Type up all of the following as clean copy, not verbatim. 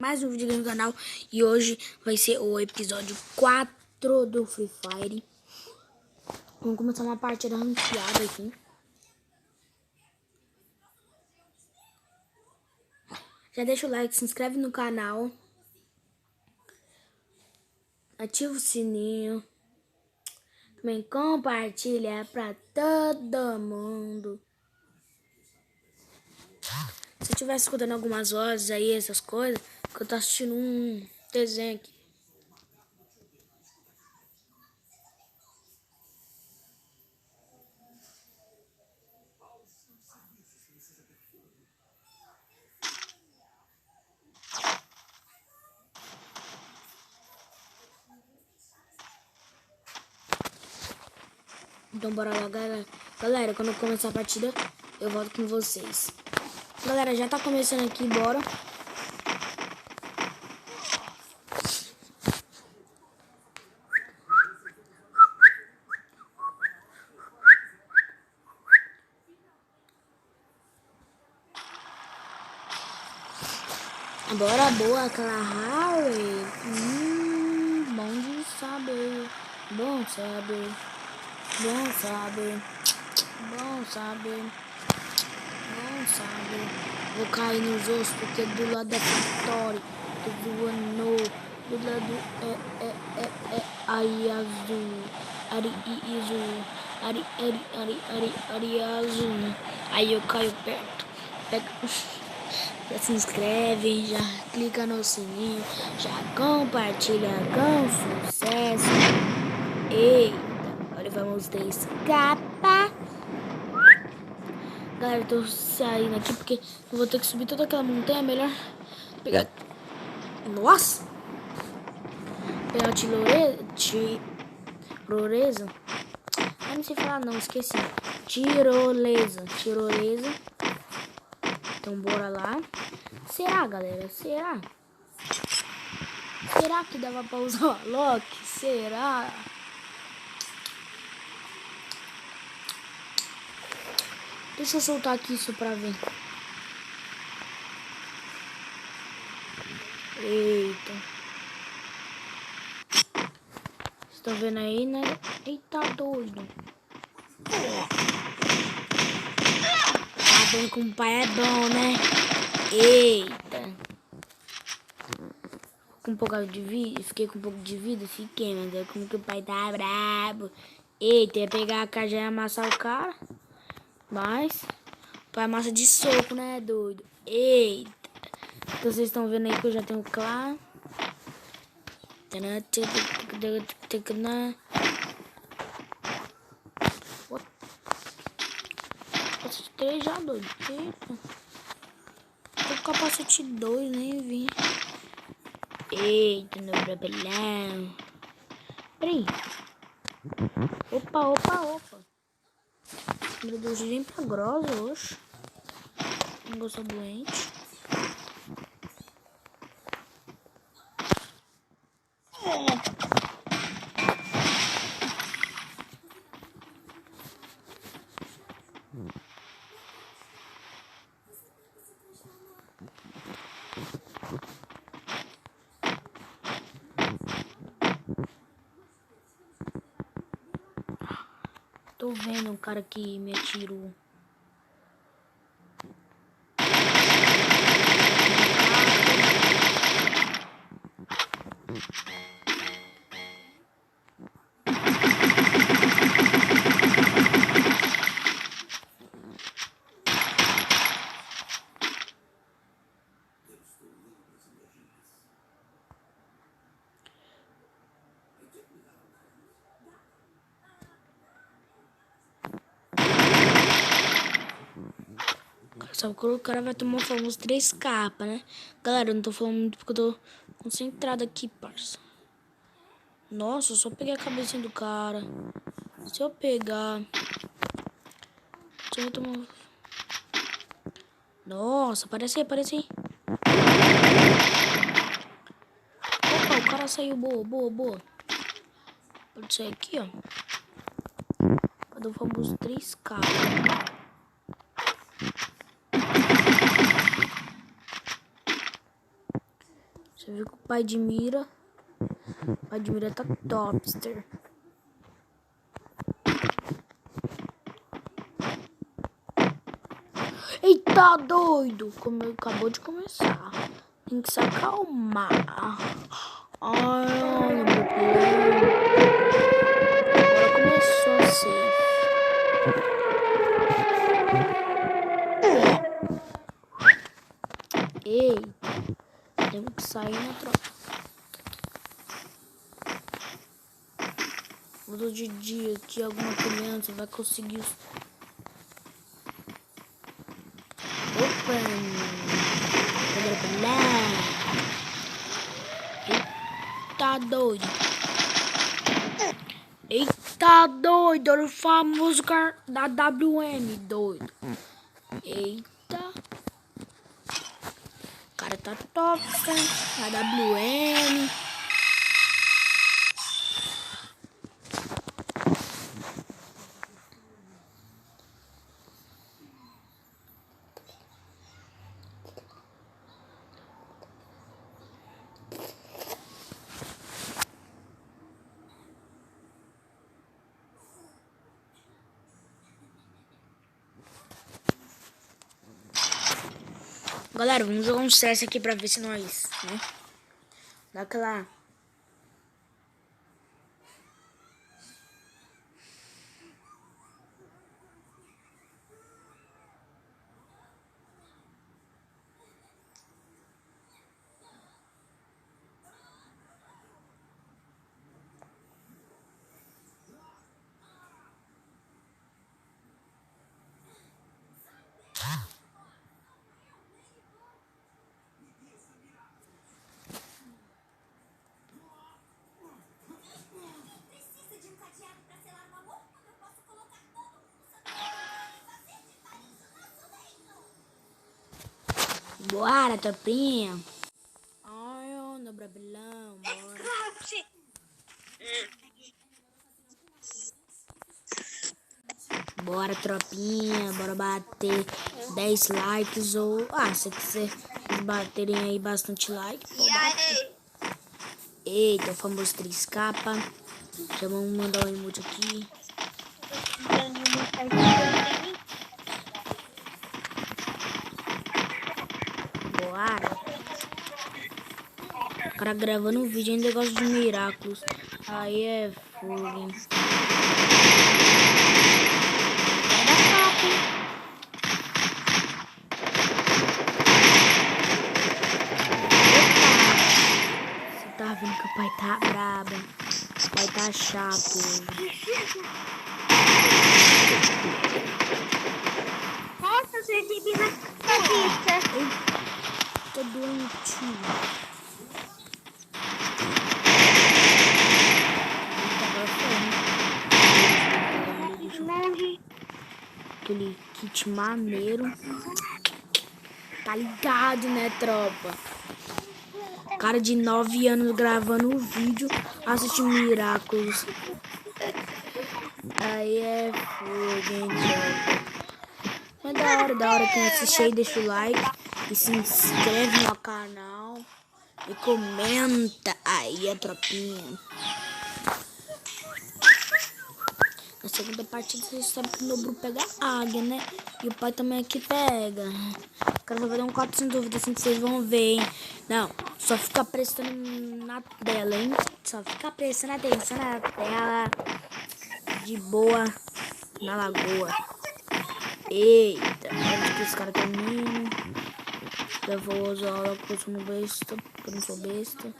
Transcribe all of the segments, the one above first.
Mais um vídeo aqui no canal. E hoje vai ser o episódio 4 do Free Fire. Vamos começar uma partida ranqueada aqui. Já deixa o like, se inscreve no canal. Ativa o sininho. Também compartilha pra todo mundo. Se eu estiver escutando algumas vozes aí, essas coisas, que eu tô assistindo um desenho aqui. Então bora lá, galera. Galera, quando eu começar a partida, eu volto com vocês. Galera, já tá começando aqui, bora. Bora, boa, aquela Harry. Bom de saber. Bom saber. Bom saber. Bom saber. Bom saber. Vou cair nos ossos porque do lado da vitória. Tô voando. Do lado aí azul. Ari azul. Ari azul. Aí eu caio perto. Pega. Já se inscreve, já clica no sininho, já compartilha com sucesso. Eita, agora vamos ter escapa. Galera, eu tô saindo aqui porque eu vou ter que subir toda aquela montanha. É melhor pegar. Nossa! Pegar o tirolesa. Ah, não sei falar não, esqueci. Tirolesa. Então bora lá. Será, galera? Será? Será que dava pra usar o Alok? Será? Deixa eu soltar aqui isso pra ver. Eita. Vocês estão vendo aí, né? Eita, doido. Tá vendo como o pai é bom, né? Eita. Com um pouco de vida, fiquei com um pouco de vida, fiquei, mas é como que o pai tá brabo. Eita, ia pegar a caixa e amassar o cara. Mas o pai amassa de soco, né, doido? Eita. Então vocês estão vendo aí que eu já tenho claro. Capacete 3 já, doido. Eita. Tô com capacete 2, nem vi. Eita, meu brabelão. Peraí. Opa. Meu Deus, vem pra grossa hoje. Não gostou doente. Tô vendo um cara que me atirou. Só que o cara vai tomar o famoso 3 capas, né? Galera, eu não tô falando muito porque eu tô concentrado aqui, parça. Nossa, eu só peguei a cabecinha do cara. Se eu pegar... Deixa eu tomar... Nossa, aparece aí. Opa, o cara saiu. Boa. Pode sair aqui, ó. Cadê o famoso 3 capas? Você viu que o pai de Mira. O pai de Mira tá topster. Eita, doido! Como acabou de começar. Tem que se acalmar. Ai, no meu play. Agora começou a safe. Ei, temos que sair na troca. Todo dia que alguma criança vai conseguir os... Open! Eita doido! Eita doido! Olha o famoso cara da WM, doido! Eita! O cara tá top, a WM. Galera, vamos jogar um CS aqui pra ver se nós, né? Dá aquela... Bora, tropinha. Ai, no brabilão, bora. Bora, tropinha, bora bater 10 likes ou... Ah, se quiser baterem aí bastante like, eita, o famoso 3K. Já vamos mandar um emoji aqui. Bora. O cara gravando um vídeo em negócio de Miraculous. Aí é fogo, hein? Você tá vendo que o pai tá brabo. O pai tá chato hoje. Nossa, eu recebi na cabeça. Tô doentinho. Aquele kit maneiro. Tá ligado, né, tropa? Cara de 9 anos gravando um vídeo assistindo Miraculous. Aí é fogo, hein, tropa. Mas da hora quem assistir aí, deixa o like e se inscreve no canal e comenta aí a tropinha. Na segunda partida vocês sabem que o meu grupo pega águia, né? E o pai também aqui pega. O cara vai dar um 400 dúvidas assim que vocês vão ver, hein? Não, só fica prestando na tela, hein? Só fica prestando atenção na tela. De boa na lagoa. Eita, onde que os caras estão indo? Eu vou usar ela porque eu sou besta. Porque eu não sou besta.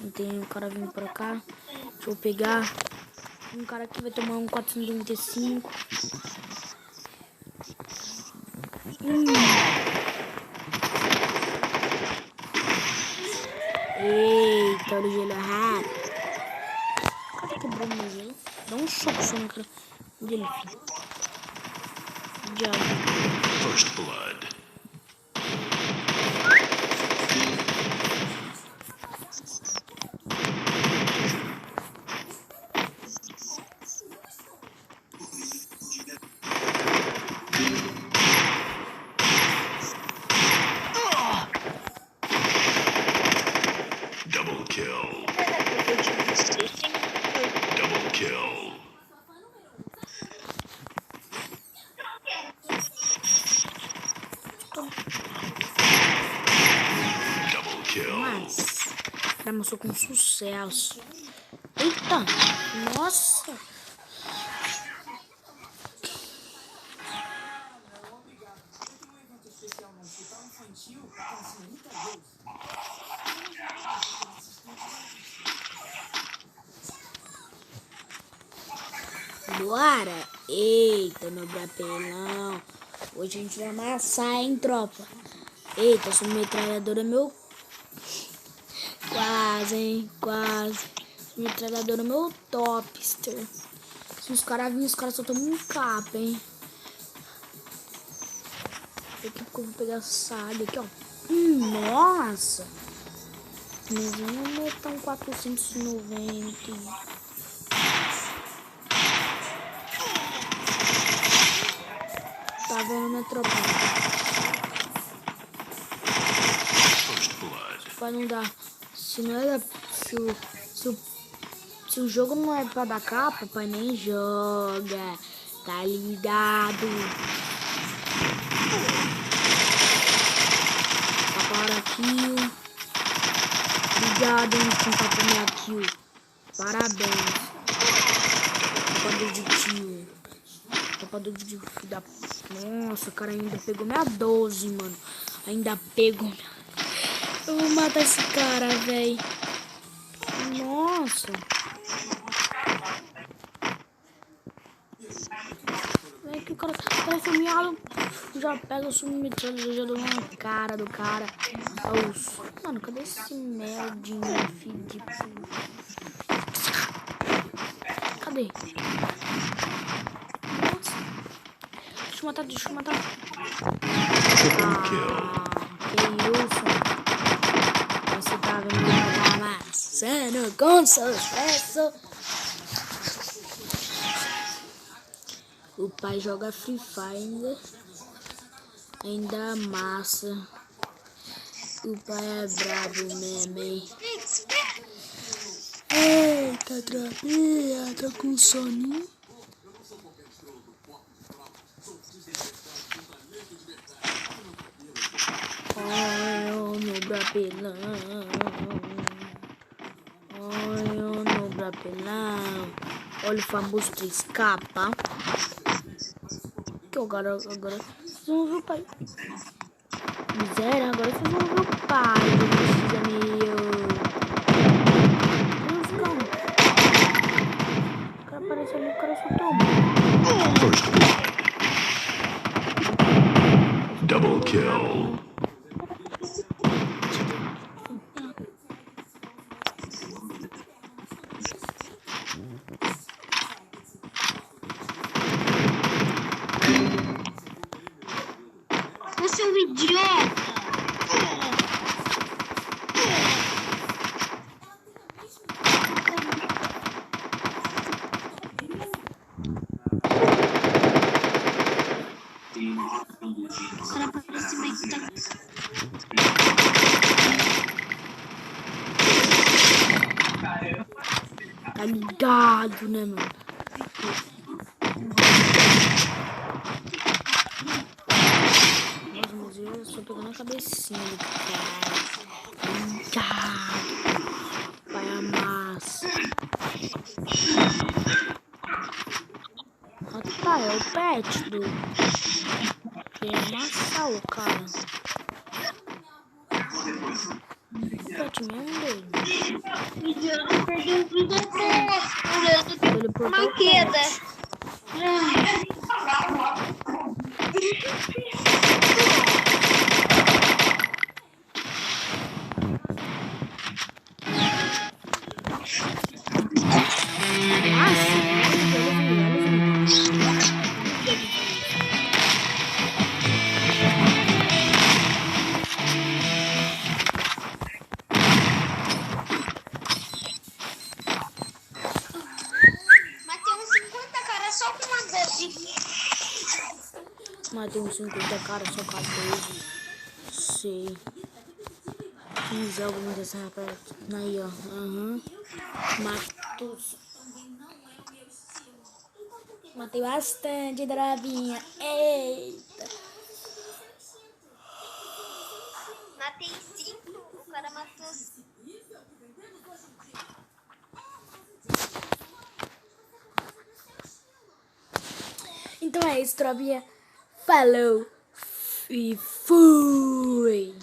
Não tem um cara vindo pra cá. Deixa eu pegar. Um cara aqui vai tomar um 495. Eita, olha o gelo errado. O cara quebrou meu gelo. Dá um choque só no cara. Onde ele fica? Diabo. First blood. kill. Double kill. Double kill. Mas, amassou com sucesso. Eita, nossa. Bora! Eita, meu brapelão. Hoje a gente vai amassar, hein, tropa? Eita, essa metralhadora é meu... Quase, hein? Quase. Essa metralhadora é meu topster. Se os caras virem, os caras só tomam um capa, hein? Daqui a pouco eu vou pegar essa área aqui, ó. Nossa! Mas vamos botar um 490. Tá vendo, minha tropa? First blood. Pra não dar. Se não é da, se o jogo não é pra dar capa, pai, nem joga. Tá ligado? Para kill. Obrigado, hein, por tapar minha kill. Parabéns. Tapador de kill. Tapador de kill da... Nossa, o cara ainda pegou minha 12, mano. Ainda pegou minha... Eu vou matar esse cara, velho. Nossa. É que o cara parece miado. Já pega o submetralhador, já dou na cara do cara. Mano, cadê esse meldinho, filho de puta? Cadê? Nossa. Deixa eu matar. Triple kill. Que isso? Você tá vendo que eu tô amassando com sucesso. O pai joga Free Fire ainda amassa. O pai é brabo mesmo, hein? Eita, tropinha, tô com soninho. Olha no brapelão. Olha no brapelão. Olha o famoso 3 capa. Que agora vocês vão ver o pai. Miséria, agora vocês vão ver o pai. Precisa meu. O cara apareceu ali, o cara só toma. First blood. Double kill. Você é um idiota. O cara parece meio que tá... Tá ligado, né, mano? Nossa, mas eu só pegando a cabecinha do cara. Vai amassa. Ah, tá, é o pet do... Quer amassar o cara. O pet mesmo dele. Idiota, perdeu vida toda. Ele portou o Maqueda. pet. Matei uns 50 caras só com uma 12. Matei uns 50 caras só com a 12. Sei. Não jogo muito essa rapaz. Aí, ó. Matos. Matei bastante dravinha. Eita. Matei 5, o cara matou. Então é isso, trovinha. Falou. E fui.